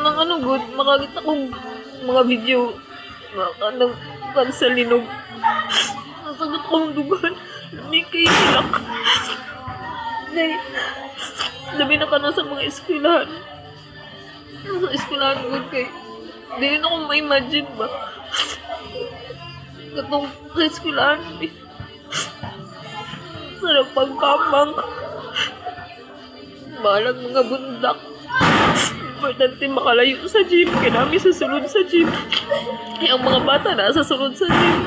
ng ano good, makakita kong mga video ng kansalinog. Ang sagot kong dugan, may kay hilak. Dahil, labi na ka na sa mga eskwelahan. Sa eskwelahan ko kay, hindi na akong ma-imagine ba. Katong sa eskwelahan, sarap pagkamang. Balag mga bundak. Importante makalayo sa gym. Kaya namin sasunod sa gym. Ay, ang mga bata na sasunod sa gym.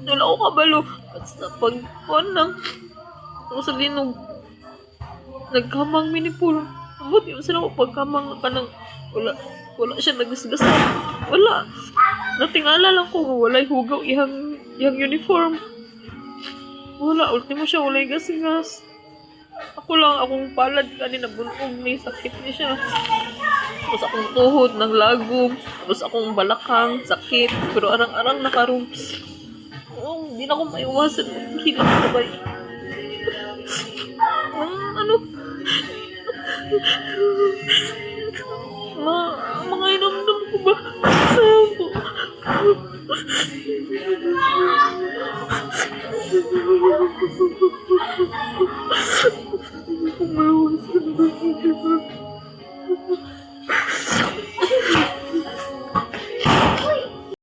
Wala ko kabalo. At sa pagkuhan lang. Ako sa linog. Nagkamang minipul. Buti yung sila ko pagkamang ka ng... Wala siya nagasgasan. Wala. Natingala lang ko. Wala'y hugaw ihang uniform. Wala. Ultimo siya. Wala'y gas-gas. Ako lang, akong palad kanina, bunog ni sakit niya siya. Tapos akong tuhod ng lagom, tapos akong balakang, sakit, pero arang-arang nakaroon. Oh, hindi na ako maiwasan. Hilang ko ba? Ano? Mga inamdam ko ba? Saan po?